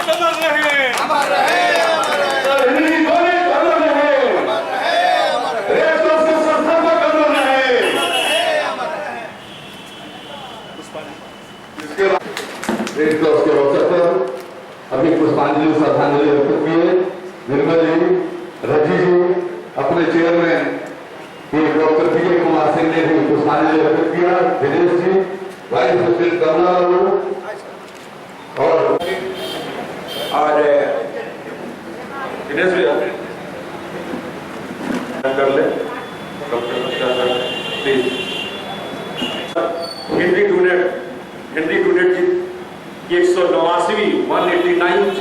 अमर रहे, अमर रहे, अमर रहे। हिंदी कॉलेज अमर रहे, अमर रहे, अमर रहे। रेड क्रॉस के संस्थापक अमर रहे। अमर रहे, अमर रहे। इसके बाद रेड क्रॉस के अवसर पर अभी पुष्पांजलि श्रद्धांजलि अर्पित किए। निर्मल जी, रजी जी, अपने चेयरमैन डॉक्टर विजय कुमार सिंह ने भी पुष्पांजलि अर्पित किया। विदेश जी, वाइस प्रेसिडेंट कमला और दिनेश भैया कर ले प्लीज। हिंदी टूनेट की 189वीं 189th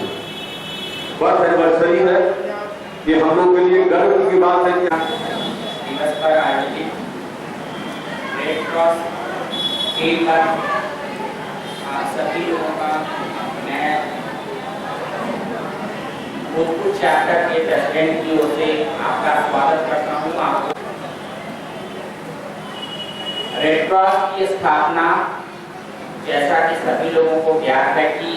बर्थ एनिवर्सरी है। ये हम लोग के लिए गर्व की बात है कि दिवस पर आयोजित रेड क्रॉस डे पर आप सभी लोगों का मैं भोजपुर चैप्टर के प्रेसिडेंट की ओर से आपका स्वागत करता हूँ। आपको रेड क्रॉस की स्थापना जैसा कि सभी लोगों को ज्ञात है कि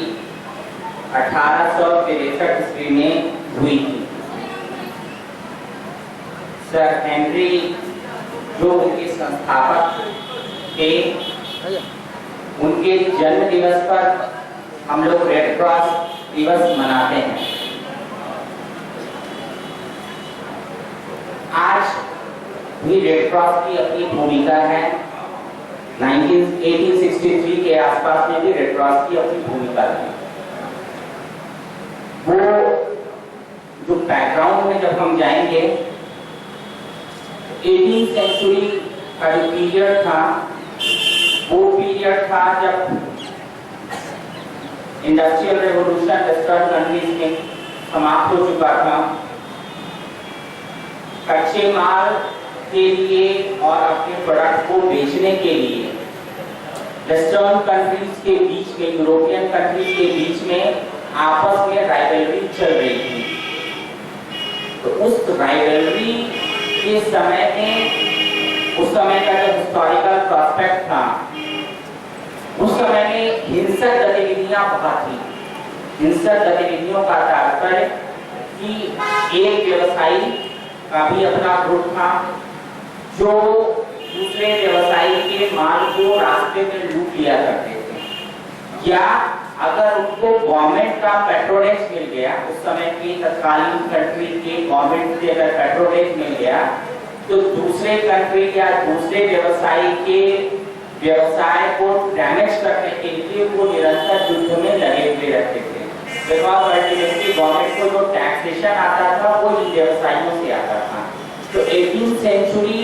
1863 ईस्वी में हुई थी। सर हेनरी जो उनके संस्थापक थे, उनके जन्म दिवस पर हम लोग रेड क्रॉस दिवस मनाते हैं। आज भी रेड क्रॉस की अपनी भूमिका है। 1863 के आसपास में भी रेड क्रॉस की अपनी भूमिका थी। वो जो बैकग्राउंड में जब हम जाएंगे, 18th सेंचुरी का जो पीरियड था, वो पीरियड था जब इंडस्ट्रियल रेवोल्यूशन वेस्टर्न कंट्रीज में समाप्त हो चुका था। कच्चे माल के लिए और अपने प्रोडक्ट को बेचने के लिए वेस्टर्न कंट्रीज के बीच में, यूरोपियन कंट्रीज के बीच में आपस में राइवलरी चल रही थी। तो उस राइवलरी के समय में, उस समय का जो हिस्टोरिकल प्रोस्पेक्ट था, उस समय में हिंसक गतिविधियां बहुत थी। हिंसक गतिविधियों का तात्पर्य कि एक व्यवसायी का भी अपना ग्रुप था जो दूसरे व्यवसायी के माल को रास्ते में लूट लिया करते थे, या अगर उनको गवर्नमेंट का पेट्रोनेज मिल गया, उस समय की तत्कालीन कंट्री के गवर्नमेंट से अगर पेट्रोनेज मिल गया, तो दूसरे कंट्री या दूसरे व्यवसायी के व्यवसाय को डैमेज करने के लिए वो निरंतर युद्ध में लगे हुए रहते थे। बिकॉज अल्टीमेटली गवर्नमेंट को जो टैक्सेशन आता था वो इन व्यवसायियों से आता था। तो 18th सेंचुरी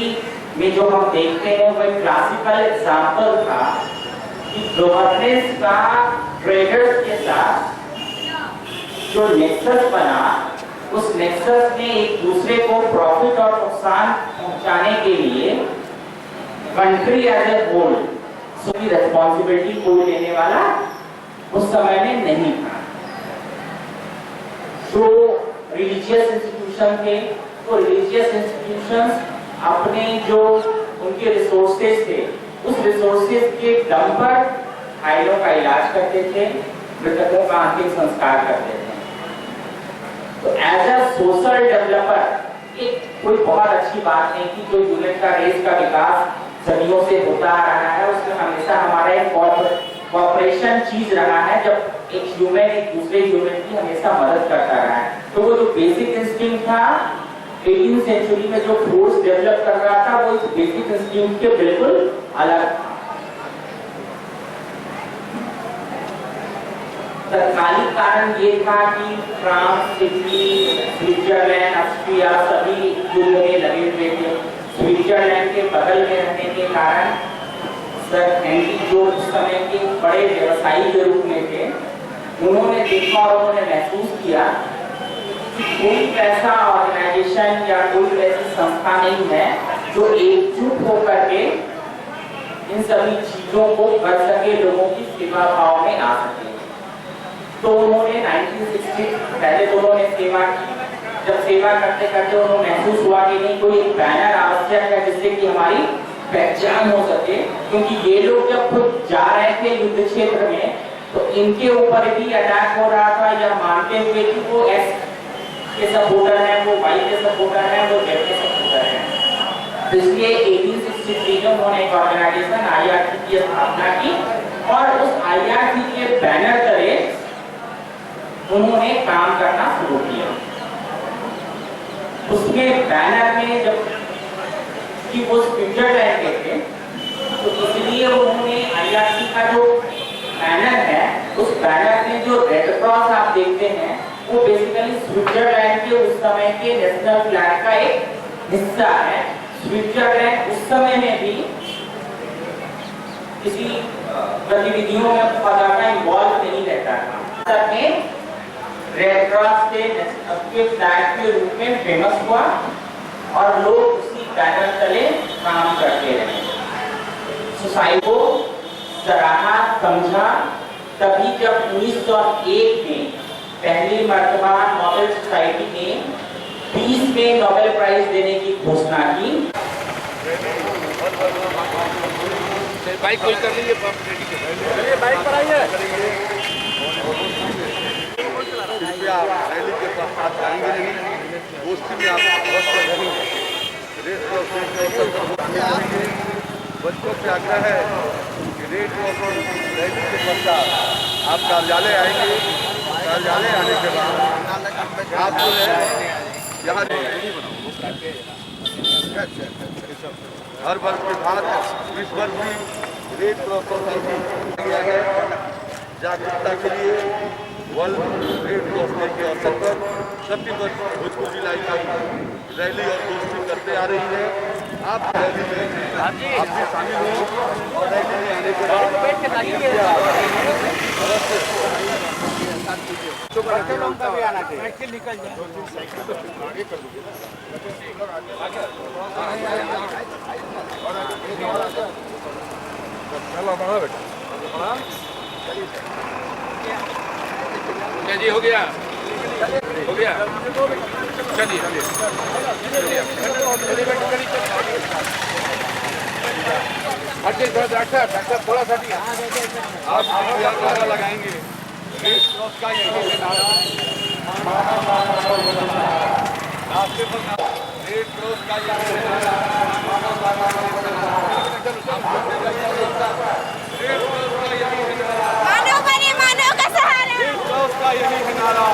में जो हम देखते हैं वो एक क्लासिकल एग्जाम्पल था कि गवर्नेंस का ट्रेडर्स के साथ जो नेक्सस बना, उस नेक्सस में एक दूसरे को प्रॉफिट और नुकसान पहुंचाने के लिए कंट्री एज ए होल उसकी रेस्पॉन्सिबिलिटी कोई लेने वाला उस समय में नहीं था। तो रिलीजियस इंस्टीट्यूशन थे, तो रिलीजियस इंस्टीट्यूशंस अपने जो उनके रिसोर्सेज थे, उस रिसोर्सेज के दम पर घायलों का इलाज करते थे, मृतकों का अंतिम संस्कार करते थे। तो एज अ सोशल डेवलपर एक कोई बहुत अच्छी बात नहीं कि जो यूनिट का रेस का विकास सदियों से होता आ रहा है, उसमें हमेशा हमारा एक कॉर्पोरेशन चीज रहा है, जब एक ह्यूमन एक दूसरे ह्यूमन की हमेशा मदद करता रहा है। तो वो जो बेसिक इंस्टिंक्ट था 18th सेंचुरी में जो फोर्स डेवलप कर रहा था, वो इस बेसिक इंस्टिंक्ट के बिल्कुल अलग था। तत्कालीन कारण ये था कि फ्रांस, इटली, स्विट्जरलैंड, ऑस्ट्रिया सभी युद्ध में लगे हुए थे। स्विट्जरलैंड के बगल में रहने के कारण सर हेनरी जो उस समय के बड़े व्यवसायी के रूप में थे, उन्होंने देखा और उन्होंने महसूस किया कि कोई ऐसा ऑर्गेनाइजेशन या कोई ऐसी संस्था नहीं है जो एकजुट होकर के इन सभी चीजों को कर सके, लोगों की सेवा भाव में आ सके। तो उन्होंने 1960 पहले तो उन्होंने सेवा की। जब सेवा करते करते उन्होंने महसूस हुआ कि नहीं, कोई एक बैनर आवश्यक है जिससे कि हमारी पहचान हो सके, क्योंकि ये लोग जब खुद जा रहे थे युद्ध क्षेत्र में तो इनके ऊपर भी अटैक हो रहा था या मानते हुए कि वो एस के सपोर्टर हैं, वो वाई के सपोर्टर हैं, वो जेड के सपोर्टर हैं। तो इसलिए 1863 में उन्होंने एक ऑर्गेनाइजेशन IRC की स्थापना की और उस IRC के बैनर तले उन्होंने काम करना शुरू किया। उसके बैनर में जब कि वो स्विट्जरलैंड के थे, तो इसलिए उन्होंने IRC का जो बैनर है, उस बैनर में जो रेड क्रॉस आप देखते हैं वो बेसिकली स्विट्जरलैंड के उस समय के नेशनल फ्लैग का एक हिस्सा है। स्विट्जरलैंड उस समय में भी किसी गतिविधियों में बहुत ज्यादा इन्वॉल्व नहीं रहता था। में रेड क्रॉस के फ्लैग के रूप में फेमस हुआ और लोग उसी बैनर तले काम करते रहे। सोसाइटी को सराहा, समझा, तभी जब 1901 में पहली मर्तबा नोबेल सोसाइटी ने पीस में नोबेल प्राइज देने की घोषणा की। बाइक खोल कर लीजिए, चलिए बाइक पर आइए। कृपया रैली के पश्चात आएंगे नहीं, गोष्ठी में आप अवश्य रहेंगे। रेड क्रॉस डे के अवसर पर बच्चों से आग्रह है कि रेड क्रॉस रैली के पश्चात आप कार्यालय आएंगे। कार्यालय आने के बाद आप जो है यहाँ हर वर्ष के बाद इस वर्ष भी रेड क्रॉस सोसाइटी किया है जागरूकता के लिए। वर्ल्ड रेड क्रॉस डे के अवसर पर प्रति वर्ष भोजपुर जिला इकाई रैली और गोष्ठी करते आ रही है। आप रैली में आप भी शामिल हो और रैली में आने के बाद निकल जाए। जी हो गया, हो गया, चलिए हटिए डॉक्टर थोड़ा सा आप नारा लगाएंगे। रेड क्रॉस का यही है नारा, रेड क्रॉस का यही है नारा, रेड क्रॉस का यही है नारा, मानव बने मानव का सहारा, रेड क्रॉस का यही है नारा।